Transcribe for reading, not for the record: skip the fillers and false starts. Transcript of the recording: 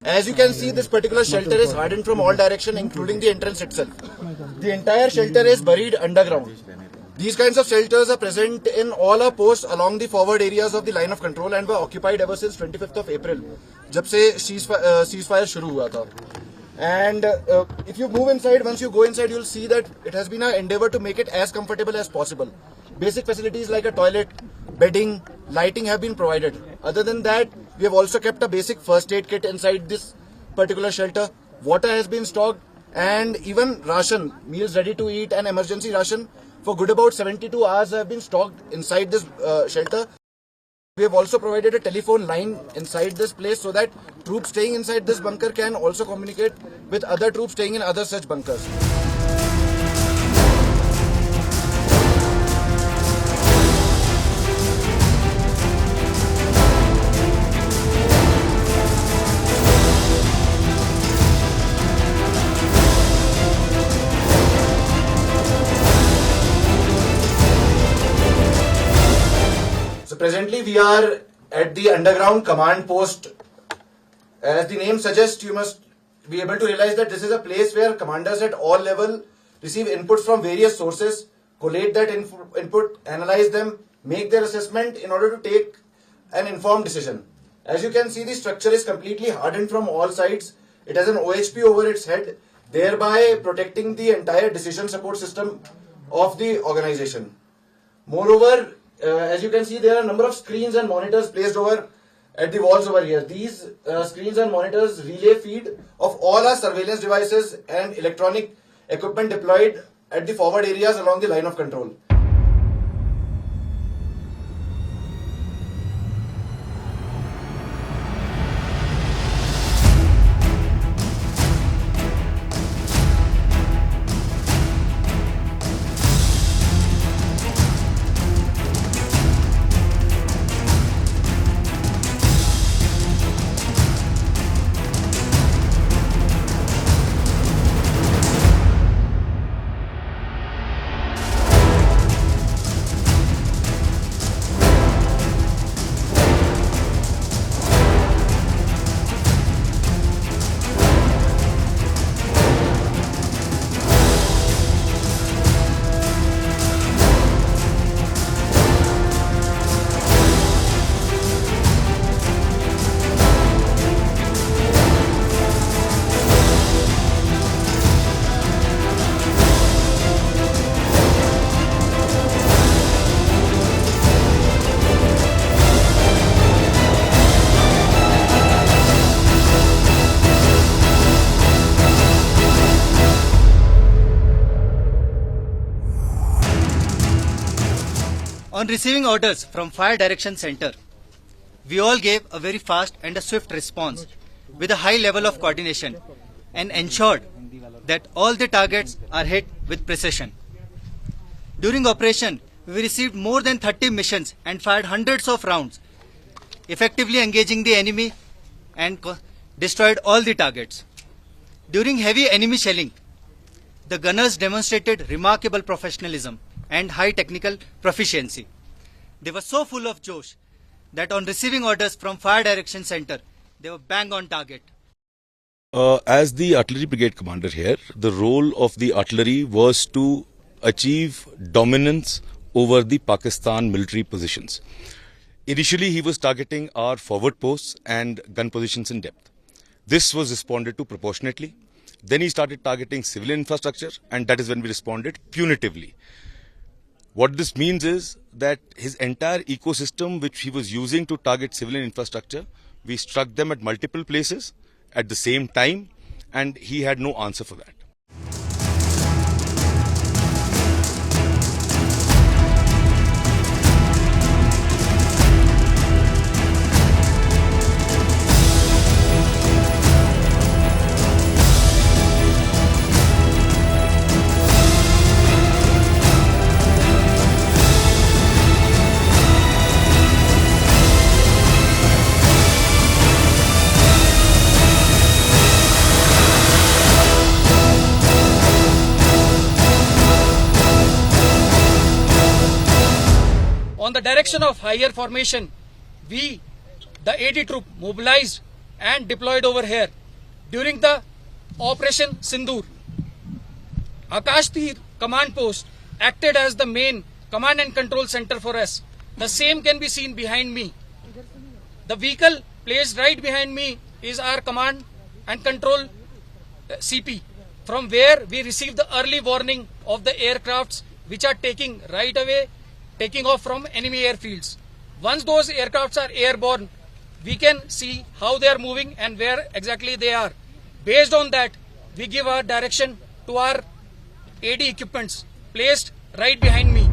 As you can see, this particular shelter is hardened from all directions, including the entrance itself. The entire shelter is buried underground. These kinds of shelters are present in all our posts along the forward areas of the line of control and were occupied ever since 25th of April, जब से ceasefire शुरू हुआ था. And if you move inside, once you go inside, you'll see that it has been our endeavor to make it as comfortable as possible. Basic facilities like a toilet, bedding, lighting have been provided. Other than that, we have also kept a basic first aid kit inside this particular shelter. Water has been stocked and even ration, meals ready to eat and emergency ration for good about 72 hours have been stocked inside this shelter. We have also provided a telephone line inside this place so that troops staying inside this bunker can also communicate with other troops staying in other such bunkers. So presently we are at the underground command post. As the name suggests, you must be able to realize that this is a place where commanders at all level receive inputs from various sources, collate that input, analyze them, make their assessment in order to take an informed decision. As you can see, the structure is completely hardened from all sides. It has an OHP over its head, thereby protecting the entire decision support system of the organization. Moreover, as you can see, there are a number of screens and monitors placed over at the walls over here. These screens and monitors relay feed of all our surveillance devices and electronic equipment deployed at the forward areas along the line of control. On receiving orders from Fire Direction Center, we all gave a very fast and a swift response with a high level of coordination and ensured that all the targets are hit with precision. During operation, we received more than 30 missions and fired hundreds of rounds, effectively engaging the enemy and destroyed all the targets. During heavy enemy shelling, the gunners demonstrated remarkable professionalism and high technical proficiency. They were so full of josh that on receiving orders from Fire Direction Center, they were bang on target. As the artillery brigade commander here, the role of the artillery was to achieve dominance over the Pakistan military positions. Initially, he was targeting our forward posts and gun positions in depth. This was responded to proportionately. Then he started targeting civilian infrastructure, and that is when we responded punitively. What this means is that his entire ecosystem, which he was using to target civilian infrastructure, we struck them at multiple places at the same time, and he had no answer for that. On the direction of higher formation, we, the AD troop, mobilized and deployed over here during the Operation Sindoor. Akashtir command post acted as the main command and control center for us. The same can be seen behind me. The vehicle placed right behind me is our command and control CP, from where we received the early warning of the aircrafts which are taking off from enemy airfields. Once those aircrafts are airborne, we can see how they are moving and where exactly they are. Based on that, we give our direction to our AD equipments placed right behind me.